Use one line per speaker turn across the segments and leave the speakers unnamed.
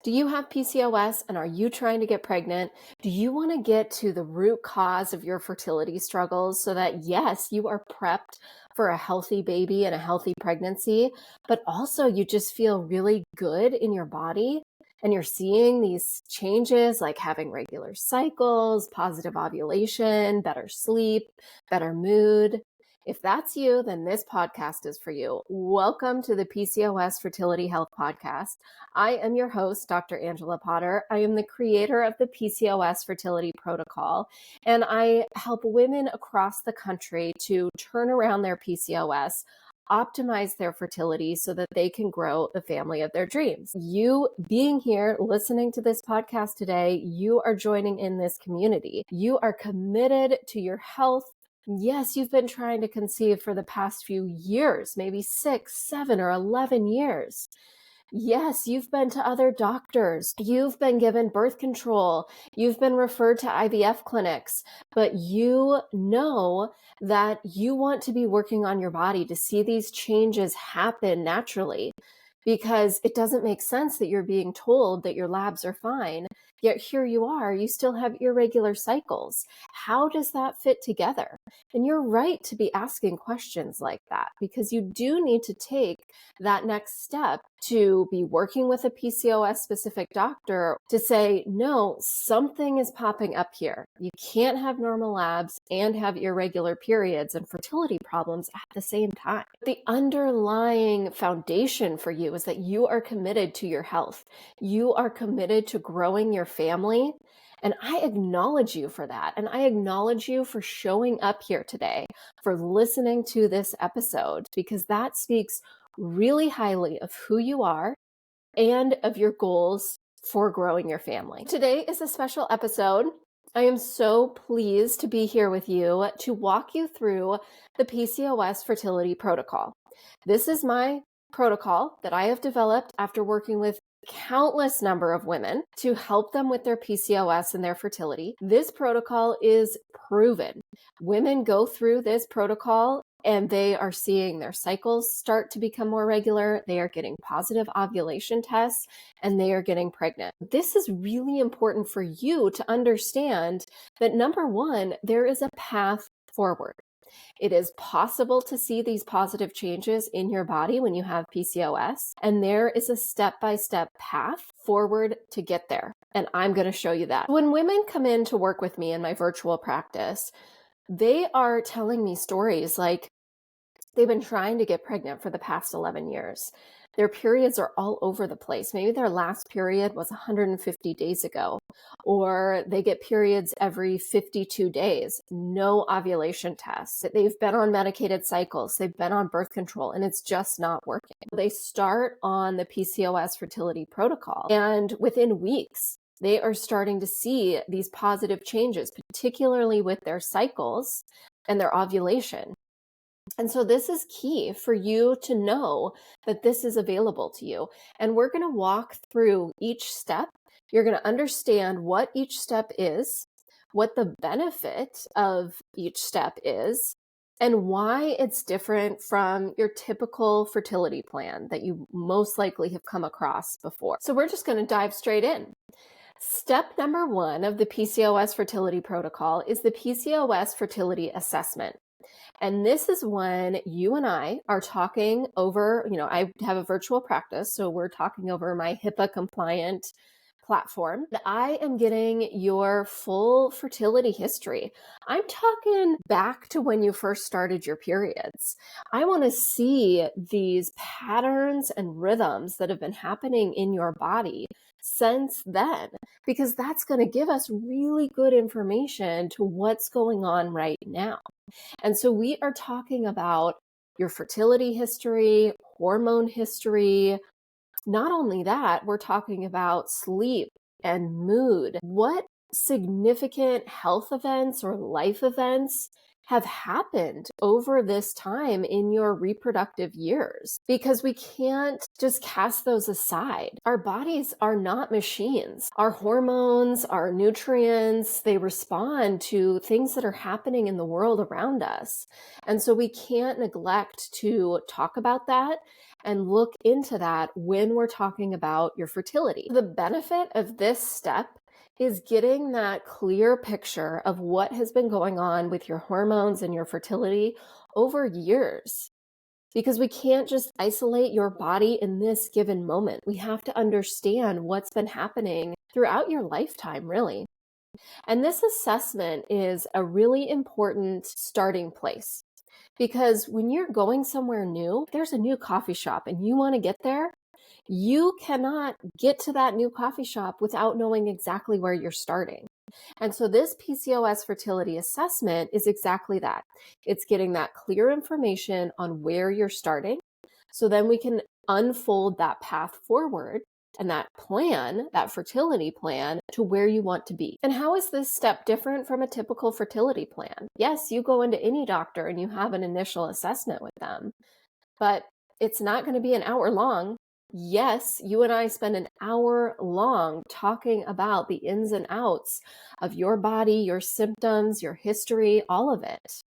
Do you have PCOS and are you trying to get pregnant? Do you want to get to the root cause of your fertility struggles so that, yes, you are prepped for a healthy baby and a healthy pregnancy, but also you just feel really good in your body and you're seeing these changes like having regular cycles, positive ovulation, better sleep, better mood? If that's you, then this podcast is for you. Welcome to the PCOS Fertility Health Podcast. I am your host, Dr. Angela Potter. I am the creator of the PCOS Fertility Protocol, and I help women across the country to turn around their PCOS, optimize their fertility so that they can grow the family of their dreams. You being here, listening to this podcast today, you are joining in this community. You are committed to your health. Yes, you've been trying to conceive for the past few years, maybe 6, 7, or 11 years. Yes, you've been to other doctors. You've been given birth control. You've been referred to IVF clinics, but you know that you want to be working on your body to see these changes happen naturally, because it doesn't make sense that you're being told that your labs are fine, yet here you are, you still have irregular cycles. How does that fit together? And you're right to be asking questions like that, because you do need to take that next step to be working with a PCOS specific doctor to say, no, something is popping up here. You can't have normal labs and have irregular periods and fertility problems at the same time. The underlying foundation for you is that you are committed to your health. You are committed to growing your family. And I acknowledge you for that. And I acknowledge you for showing up here today, for listening to this episode, because that speaks really highly of who you are and of your goals for growing your family. Today is a special episode. I am so pleased to be here with you to walk you through the PCOS Fertility Protocol. This is my protocol that I have developed after working with countless number of women to help them with their PCOS and their fertility. This protocol is proven. Women go through this protocol and they are seeing their cycles start to become more regular. They are getting positive ovulation tests and they are getting pregnant. This is really important for you to understand that, number one, there is a path forward. It is possible to see these positive changes in your body when you have PCOS, and there is a step-by-step path forward to get there. And I'm going to show you that. When women come in to work with me in my virtual practice, they are telling me stories like they've been trying to get pregnant for the past 11 years. Their periods are all over the place. Maybe their last period was 150 days ago, or they get periods every 52 days, no ovulation tests. They've been on medicated cycles, they've been on birth control, and it's just not working. They start on the PCOS fertility protocol, and within weeks, they are starting to see these positive changes, particularly with their cycles and their ovulation. And so this is key for you to know that this is available to you. And we're going to walk through each step. You're going to understand what each step is, what the benefit of each step is, and why it's different from your typical fertility plan that you most likely have come across before. So we're just going to dive straight in. Step number one of the PCOS fertility protocol is the PCOS fertility assessment. And this is when you and I are talking over, I have a virtual practice, so we're talking over my HIPAA compliant platform. I am getting your full fertility history. I'm talking back to when you first started your periods. I want to see these patterns and rhythms that have been happening in your body since then, because that's going to give us really good information to what's going on right now. And so we are talking about your fertility history, hormone history. Not only that, we're talking about sleep and mood. What significant health events or life events have happened over this time in your reproductive years, because we can't just cast those aside. Our bodies are not machines. Our hormones, our nutrients, they respond to things that are happening in the world around us. And so we can't neglect to talk about that and look into that when we're talking about your fertility. The benefit of this step is getting that clear picture of what has been going on with your hormones and your fertility over years. Because we can't just isolate your body in this given moment. We have to understand what's been happening throughout your lifetime, really. And this assessment is a really important starting place. Because when you're going somewhere new, if there's a new coffee shop and you want to get there, you cannot get to that new coffee shop without knowing exactly where you're starting. And so this PCOS fertility assessment is exactly that. It's getting that clear information on where you're starting, so then we can unfold that path forward and that plan, that fertility plan, to where you want to be. And how is this step different from a typical fertility plan? Yes, you go into any doctor and you have an initial assessment with them, but it's not going to be an hour long. Yes, you and I spend an hour long talking about the ins and outs of your body, your symptoms, your history, all of it.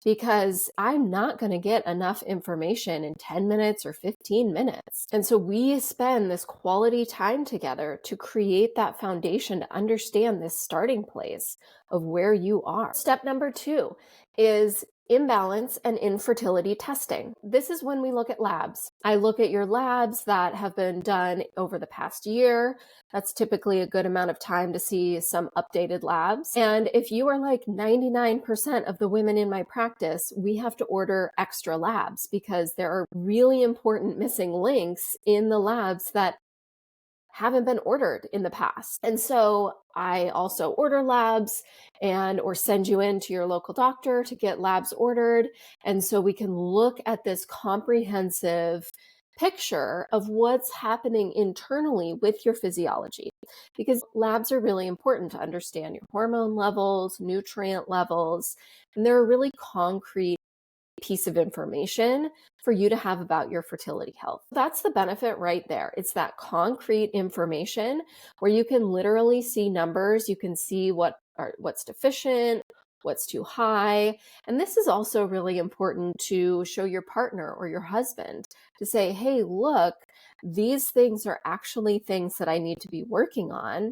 Because I'm not going to get enough information in 10 minutes or 15 minutes. And so we spend this quality time together to create that foundation to understand this starting place of where you are. Step number 2 is imbalance and infertility testing. This is when we look at labs. I look at your labs that have been done over the past year. That's typically a good amount of time to see some updated labs. And if you are like 99% of the women in my practice, we have to order extra labs because there are really important missing links in the labs that haven't been ordered in the past. And so I also order labs or send you in to your local doctor to get labs ordered. And so we can look at this comprehensive picture of what's happening internally with your physiology, because labs are really important to understand your hormone levels, nutrient levels, and they're a really concrete piece of information for you to have about your fertility health. That's the benefit right there. It's that concrete information where you can literally see numbers, you can see what's deficient, what's too high. And this is also really important to show your partner or your husband, to say, hey, look, these things are actually things that I need to be working on.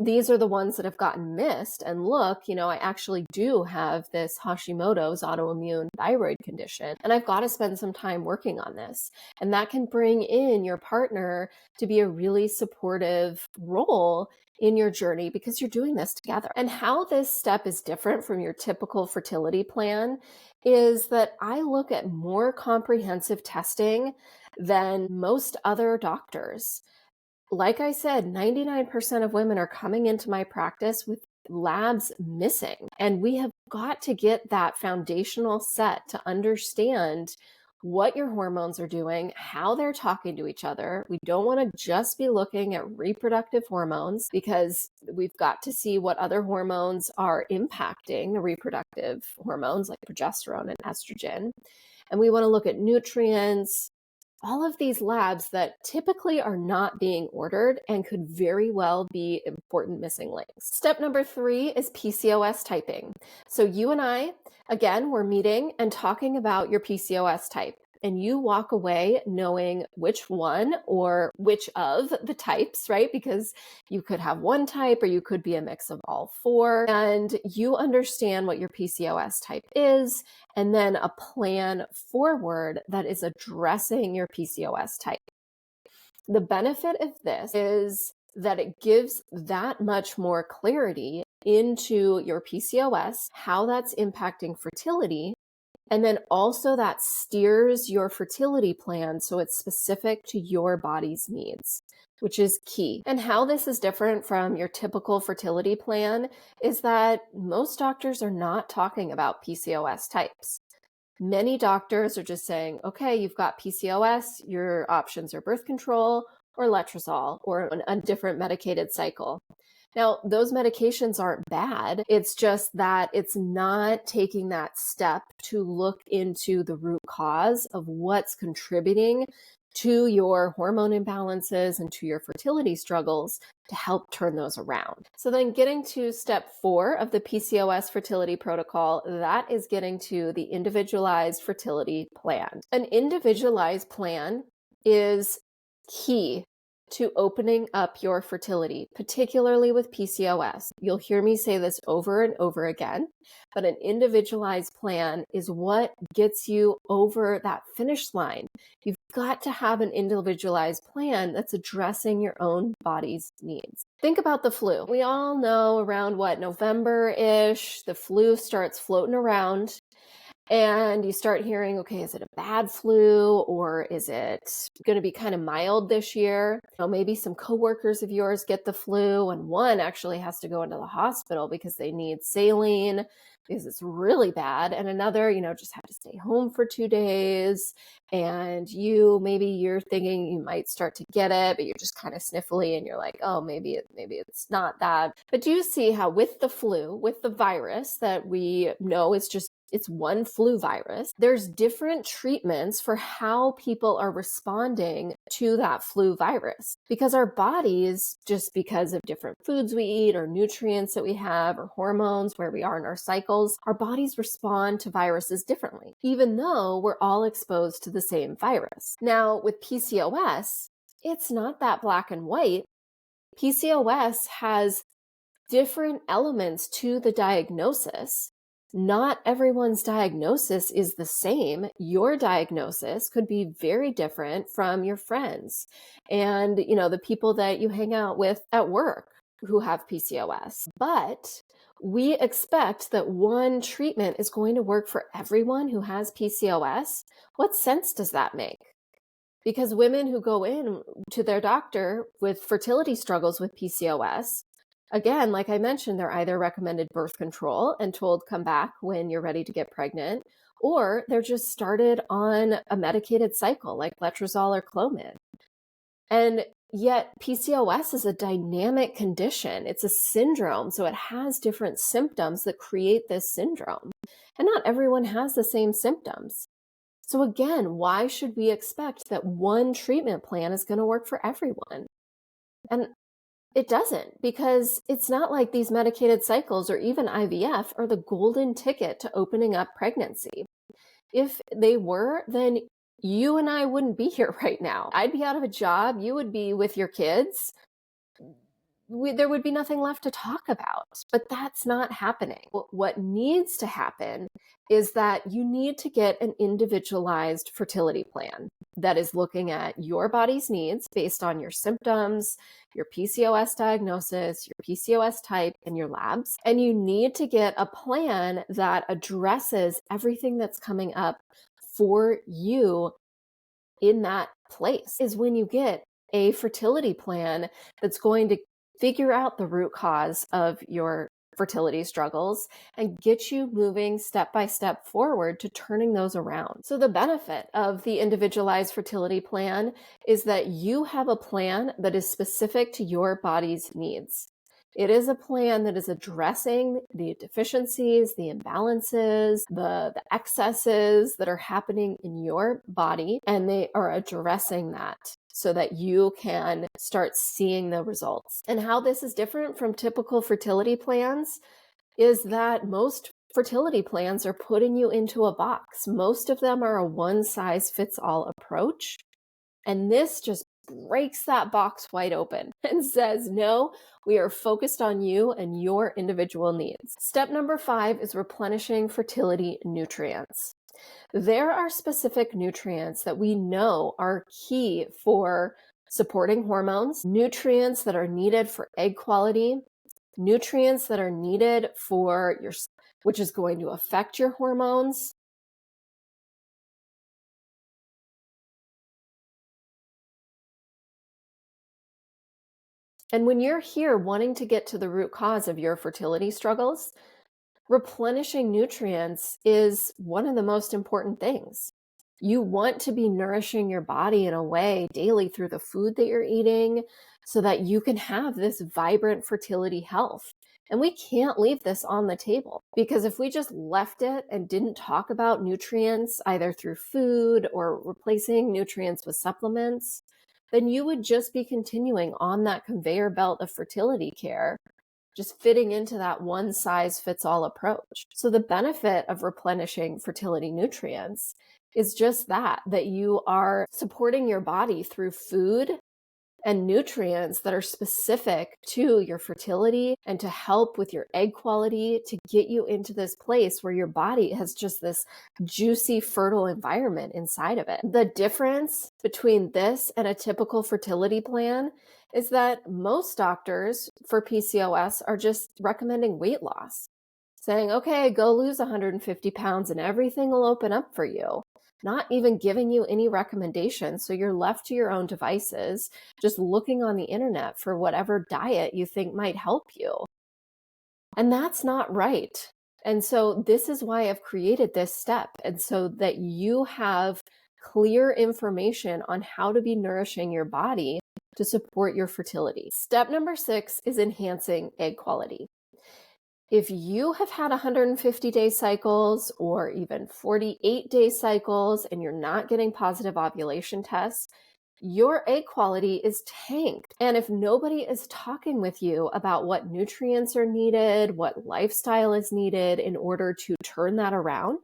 These are the ones that have gotten missed. And look, I actually do have this Hashimoto's autoimmune thyroid condition, and I've got to spend some time working on this. And that can bring in your partner to be a really supportive role in your journey because you're doing this together. And how this step is different from your typical fertility plan is that I look at more comprehensive testing than most other doctors. Like I said, 99% of women are coming into my practice with labs missing. And we have got to get that foundational set to understand what your hormones are doing, how they're talking to each other. We don't want to just be looking at reproductive hormones, because we've got to see what other hormones are impacting the reproductive hormones like progesterone and estrogen. And we want to look at nutrients, all of these labs that typically are not being ordered and could very well be important missing links. Step number 3 is PCOS typing. So you and I, again, we're meeting and talking about your PCOS type. And you walk away knowing which one or which of the types, right? Because you could have one type or you could be a mix of all 4. And you understand what your PCOS type is, and then a plan forward that is addressing your PCOS type. The benefit of this is that it gives that much more clarity into your PCOS, how that's impacting fertility, and then also that steers your fertility plan so it's specific to your body's needs, which is key. And how this is different from your typical fertility plan is that most doctors are not talking about PCOS types. Many doctors are just saying, okay, you've got PCOS, your options are birth control or letrozole or a different medicated cycle. Now, those medications aren't bad. It's just that it's not taking that step to look into the root cause of what's contributing to your hormone imbalances and to your fertility struggles to help turn those around. So then getting to step 4 of the PCOS fertility protocol, that is getting to the individualized fertility plan. An individualized plan is key to opening up your fertility, particularly with PCOS. You'll hear me say this over and over again, but an individualized plan is what gets you over that finish line. You've got to have an individualized plan that's addressing your own body's needs. Think about the flu. We all know around November-ish, the flu starts floating around. And you start hearing, okay, is it a bad flu or is it going to be kind of mild this year? Maybe some coworkers of yours get the flu and one actually has to go into the hospital because they need saline because it's really bad. And another, just had to stay home for 2 days. And maybe you're thinking you might start to get it, but you're just kind of sniffly and you're like, oh, maybe it's not that. But do you see how with the flu, with the virus that we know it's one flu virus, there's different treatments for how people are responding to that flu virus because our bodies, just because of different foods we eat or nutrients that we have or hormones where we are in our cycles, our bodies respond to viruses differently, even though we're all exposed to the same virus. Now, with PCOS, it's not that black and white. PCOS has different elements to the diagnosis. Not everyone's diagnosis is the same. Your diagnosis could be very different from your friends and, the people that you hang out with at work who have PCOS. But we expect that one treatment is going to work for everyone who has PCOS. What sense does that make? Because women who go in to their doctor with fertility struggles with PCOS, again, like I mentioned, they're either recommended birth control and told come back when you're ready to get pregnant, or they're just started on a medicated cycle like letrozole or Clomid. And yet PCOS is a dynamic condition. It's a syndrome, so it has different symptoms that create this syndrome. And not everyone has the same symptoms. So again, why should we expect that one treatment plan is going to work for everyone? And it doesn't, because it's not like these medicated cycles or even IVF are the golden ticket to opening up pregnancy. If they were, then you and I wouldn't be here right now. I'd be out of a job. You would be with your kids. There would be nothing left to talk about, but that's not happening. What needs to happen is that you need to get an individualized fertility plan that is looking at your body's needs based on your symptoms, your PCOS diagnosis, your PCOS type, and your labs. And you need to get a plan that addresses everything that's coming up for you in that place. Is when you get a fertility plan that's going to figure out the root cause of your fertility struggles and get you moving step by step forward to turning those around. So the benefit of the individualized fertility plan is that you have a plan that is specific to your body's needs. It is a plan that is addressing the deficiencies, the imbalances, the excesses that are happening in your body, and they are addressing that so that you can start seeing the results. And how this is different from typical fertility plans is that most fertility plans are putting you into a box. Most of them are a one-size-fits-all approach. And this just breaks that box wide open and says, no, we are focused on you and your individual needs. Step number 5 is replenishing fertility nutrients. There are specific nutrients that we know are key for supporting hormones, nutrients that are needed for egg quality, nutrients that are needed for which is going to affect your hormones. And when you're here wanting to get to the root cause of your fertility struggles, replenishing nutrients is one of the most important things. You want to be nourishing your body in a way daily through the food that you're eating, so that you can have this vibrant fertility health. And we can't leave this on the table, because if we just left it and didn't talk about nutrients, either through food or replacing nutrients with supplements, then you would just be continuing on that conveyor belt of fertility care, just fitting into that one size fits all approach. So the benefit of replenishing fertility nutrients is just that you are supporting your body through food and nutrients that are specific to your fertility and to help with your egg quality, to get you into this place where your body has just this juicy, fertile environment inside of it. The difference between this and a typical fertility plan is that most doctors for PCOS are just recommending weight loss, saying, okay, go lose 150 pounds and everything will open up for you. Not even giving you any recommendations. So you're left to your own devices, just looking on the internet for whatever diet you think might help you. And that's not right. And so this is why I've created this step. And so that you have clear information on how to be nourishing your body to support your fertility. Step number 6 is enhancing egg quality. If you have had 150-day cycles or even 48-day cycles and you're not getting positive ovulation tests, your egg quality is tanked. And if nobody is talking with you about what nutrients are needed, what lifestyle is needed in order to turn that around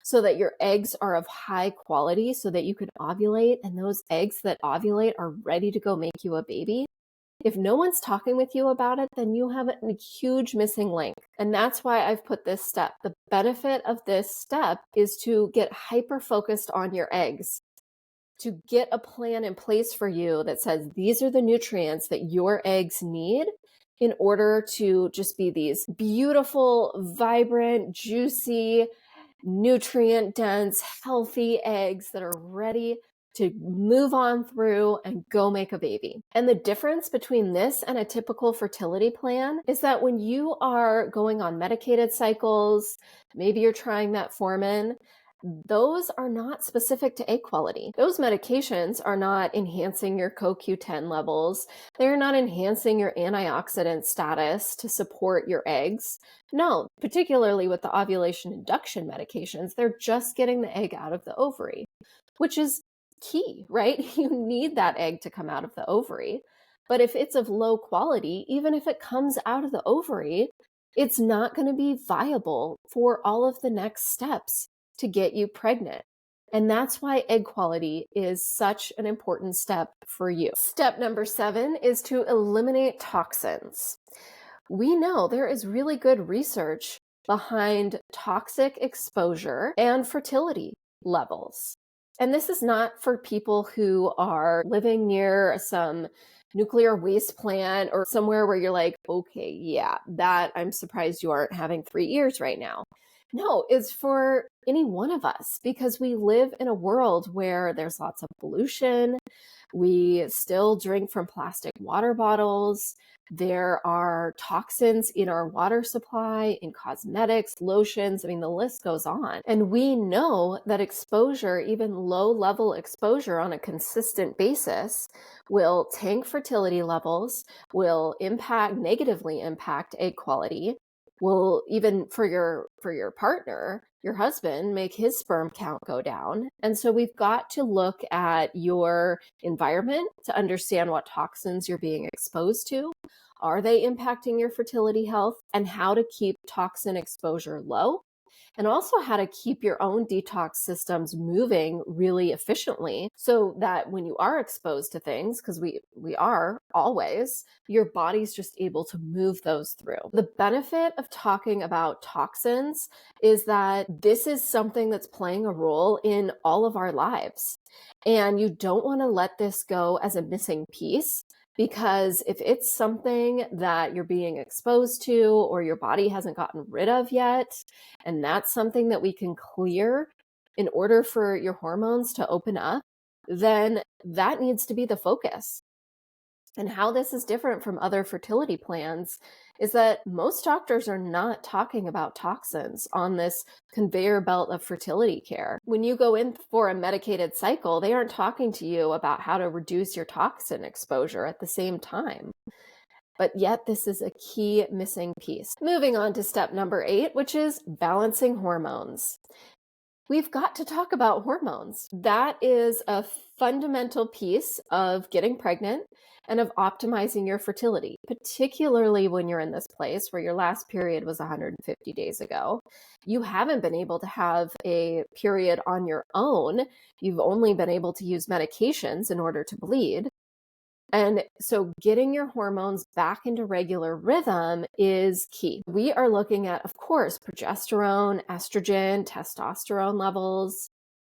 so that your eggs are of high quality so that you can ovulate and those eggs that ovulate are ready to go make you a baby, if no one's talking with you about it, then you have a huge missing link. And that's why I've put this step. The benefit of this step is to get hyper-focused on your eggs, to get a plan in place for you that says these are the nutrients that your eggs need in order to just be these beautiful, vibrant, juicy, nutrient-dense, healthy eggs that are ready to move on through and go make a baby. And the difference between this and a typical fertility plan is that when you are going on medicated cycles, maybe you're trying metformin, those are not specific to egg quality. Those medications are not enhancing your CoQ10 levels. They're not enhancing your antioxidant status to support your eggs. No, particularly with the ovulation induction medications, they're just getting the egg out of the ovary, which is key, right? You need that egg to come out of the ovary. But if it's of low quality, even if it comes out of the ovary, it's not going to be viable for all of the next steps to get you pregnant. And that's why egg quality is such an important step for you. Step number 7 is to eliminate toxins. We know there is really good research behind toxic exposure and fertility levels. And this is not for people who are living near some nuclear waste plant or somewhere where you're like, okay, yeah, that I'm surprised you aren't having 3 ears right now. No, it's for any one of us because we live in a world where there's lots of pollution. We still drink from plastic water bottles. There are toxins in our water supply, in cosmetics, lotions. I mean, the list goes on. And we know that exposure, even low-level exposure on a consistent basis, will tank fertility levels, will negatively impact egg quality, will even for your partner, your husband, make his sperm count go down. And so we've got to look at your environment to understand what toxins you're being exposed to. Are they impacting your fertility health? And how to keep toxin exposure low. And also how to keep your own detox systems moving really efficiently so that when you are exposed to things, because we are always, your body's just able to move those through. The benefit of talking about toxins is that this is something that's playing a role in all of our lives. And you don't want to let this go as a missing piece. Because if it's something that you're being exposed to or your body hasn't gotten rid of yet, and that's something that we can clear in order for your hormones to open up, then that needs to be the focus. And how this is different from other fertility plans is that most doctors are not talking about toxins on this conveyor belt of fertility care. When you go in for a medicated cycle, they aren't talking to you about how to reduce your toxin exposure at the same time. But yet, this is a key missing piece. Moving on to step number 8, which is balancing hormones. We've got to talk about hormones. That is a fundamental piece of getting pregnant and of optimizing your fertility, particularly when you're in this place where your last period was 150 days ago. You haven't been able to have a period on your own. You've only been able to use medications in order to bleed. And so getting your hormones back into regular rhythm is key. We are looking at, of course, progesterone, estrogen, testosterone levels.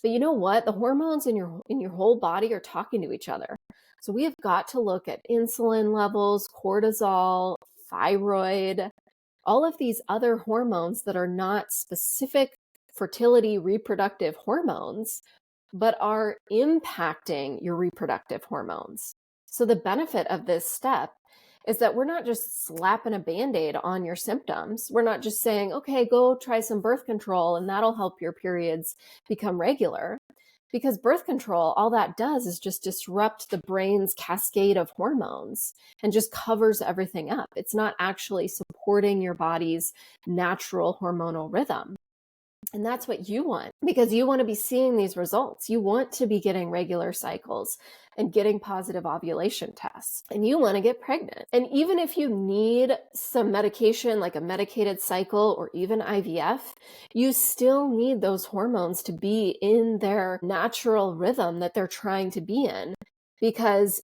But you know what? The hormones in your whole body are talking to each other. So we have got to look at insulin levels, cortisol, thyroid, all of these other hormones that are not specific fertility reproductive hormones, but are impacting your reproductive hormones. So the benefit of this step is that we're not just slapping a Band-Aid on your symptoms. We're not just saying, okay, go try some birth control and that'll help your periods become regular. Because birth control, all that does is just disrupt the brain's cascade of hormones and just covers everything up. It's not actually supporting your body's natural hormonal rhythm. And that's what you want, because you want to be seeing these results. You want to be getting regular cycles and getting positive ovulation tests, and you want to get pregnant. And even if you need some medication, like a medicated cycle or even IVF, you still need those hormones to be in their natural rhythm that they're trying to be in. Because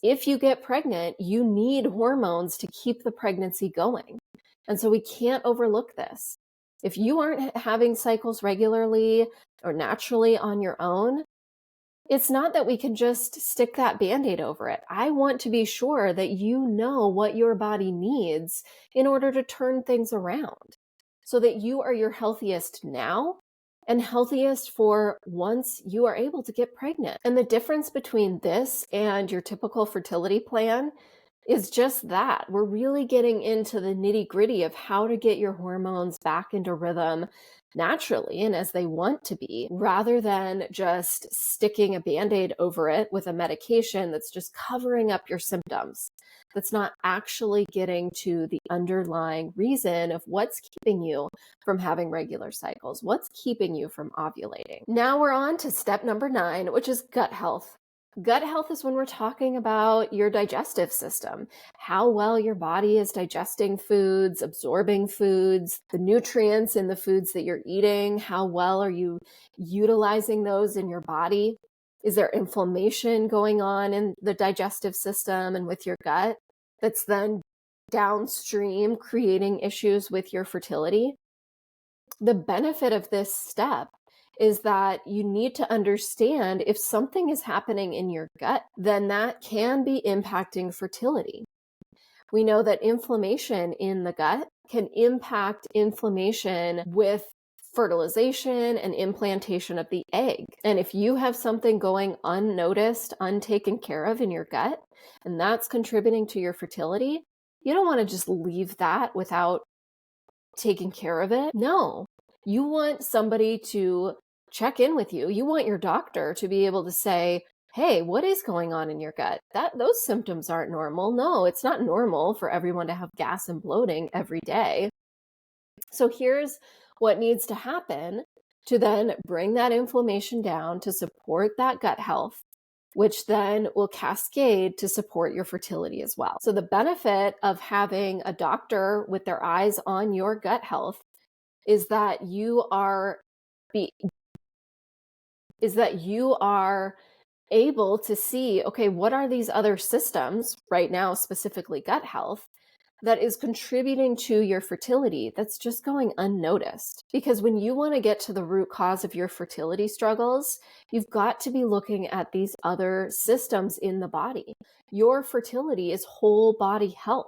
if you get pregnant, you need hormones to keep the pregnancy going. And so we can't overlook this. If you aren't having cycles regularly or naturally on your own, it's not that we can just stick that Band-Aid over it. I want to be sure that you know what your body needs in order to turn things around so that you are your healthiest now and healthiest for once you are able to get pregnant. And the difference between this and your typical fertility plan is just that. We're really getting into the nitty-gritty of how to get your hormones back into rhythm naturally and as they want to be, rather than just sticking a Band-Aid over it with a medication that's just covering up your symptoms. That's not actually getting to the underlying reason of what's keeping you from having regular cycles, what's keeping you from ovulating. Now we're on to step number 9, which is gut health. Gut health is when we're talking about your digestive system, how well your body is digesting foods, absorbing foods, the nutrients in the foods that you're eating, how well are you utilizing those in your body? Is there inflammation going on in the digestive system and with your gut that's then downstream creating issues with your fertility? The benefit of this step is that you need to understand if something is happening in your gut, then that can be impacting fertility. We know that inflammation in the gut can impact inflammation with fertilization and implantation of the egg. And if you have something going unnoticed, untaken care of in your gut, and that's contributing to your fertility, you don't want to just leave that without taking care of it. No, you want somebody to check in with you. You want your doctor to be able to say, hey, what is going on in your gut? Those symptoms aren't normal. No, it's not normal for everyone to have gas and bloating every day. So here's what needs to happen to then bring that inflammation down to support that gut health, which then will cascade to support your fertility as well. So the benefit of having a doctor with their eyes on your gut health is that you are able to see, okay, what are these other systems right now, specifically gut health, that is contributing to your fertility that's just going unnoticed. Because when you want to get to the root cause of your fertility struggles, you've got to be looking at these other systems in the body. Your fertility is whole body health.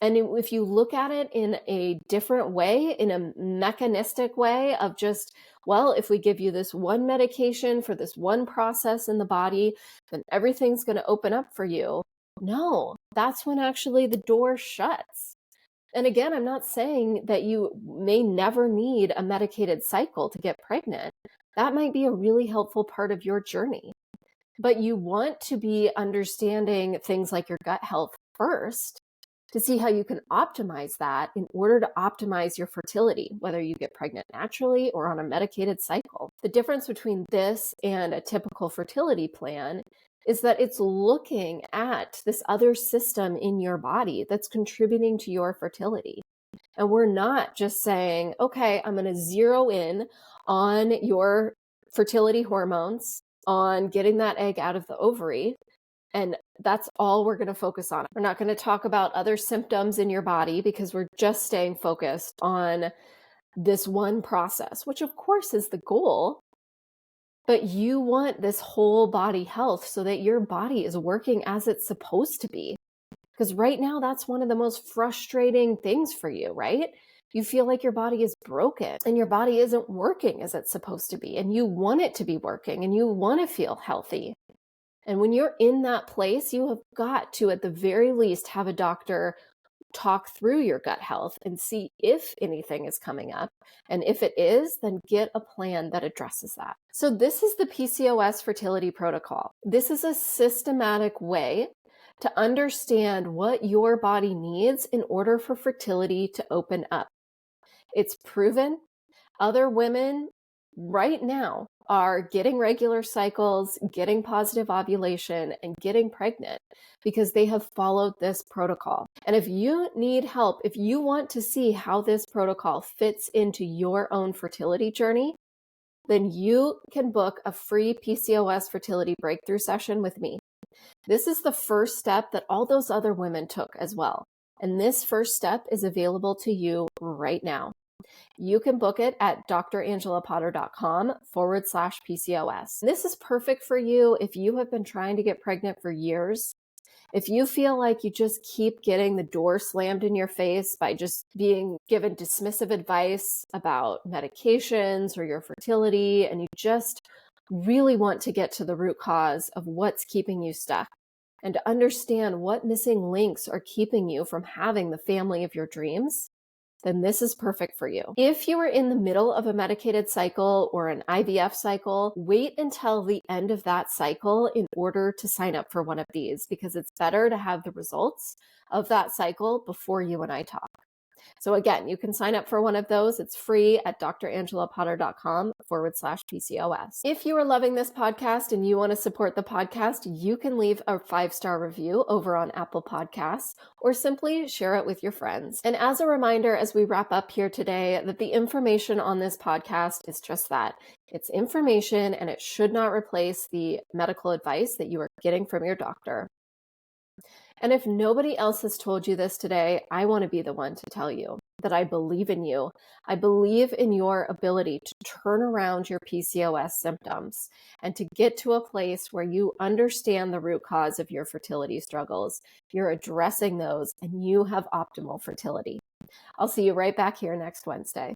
And if you look at it in a different way, in a mechanistic way of just, well, if we give you this one medication for this one process in the body, then everything's going to open up for you. No, that's when actually the door shuts. And again, I'm not saying that you may never need a medicated cycle to get pregnant. That might be a really helpful part of your journey. But you want to be understanding things like your gut health first to see how you can optimize that in order to optimize your fertility, whether you get pregnant naturally or on a medicated cycle. The difference between this and a typical fertility plan is that it's looking at this other system in your body that's contributing to your fertility. And we're not just saying, okay, I'm going to zero in on your fertility hormones, on getting that egg out of the ovary, and that's all we're going to focus on. We're not going to talk about other symptoms in your body because we're just staying focused on this one process, which of course is the goal. But you want this whole body health so that your body is working as it's supposed to be. Because right now, that's one of the most frustrating things for you, right? You feel like your body is broken and your body isn't working as it's supposed to be. And you want it to be working and you want to feel healthy. And when you're in that place, you have got to, at the very least, have a doctor talk through your gut health and see if anything is coming up. And if it is, then get a plan that addresses that. So this is the PCOS Fertility Protocol. This is a systematic way to understand what your body needs in order for fertility to open up. It's proven. Other women right now are getting regular cycles, getting positive ovulation, and getting pregnant because they have followed this protocol. And if you need help, if you want to see how this protocol fits into your own fertility journey, then you can book a free PCOS fertility breakthrough session with me. This is the first step that all those other women took as well. And this first step is available to you right now. You can book it at drangelapotter.com/PCOS. This is perfect for you if you have been trying to get pregnant for years. If you feel like you just keep getting the door slammed in your face by just being given dismissive advice about medications or your fertility, and you just really want to get to the root cause of what's keeping you stuck and to understand what missing links are keeping you from having the family of your dreams, then this is perfect for you. If you are in the middle of a medicated cycle or an IVF cycle, wait until the end of that cycle in order to sign up for one of these, because it's better to have the results of that cycle before you and I talk. So again, you can sign up for one of those. It's free at drangelapotter.com/PCOS. If you are loving this podcast and you want to support the podcast, you can leave a 5-star review over on Apple Podcasts or simply share it with your friends. And as a reminder, as we wrap up here today, that the information on this podcast is just that. It's information and it should not replace the medical advice that you are getting from your doctor. And if nobody else has told you this today, I want to be the one to tell you that I believe in you. I believe in your ability to turn around your PCOS symptoms and to get to a place where you understand the root cause of your fertility struggles. You're addressing those and you have optimal fertility. I'll see you right back here next Wednesday.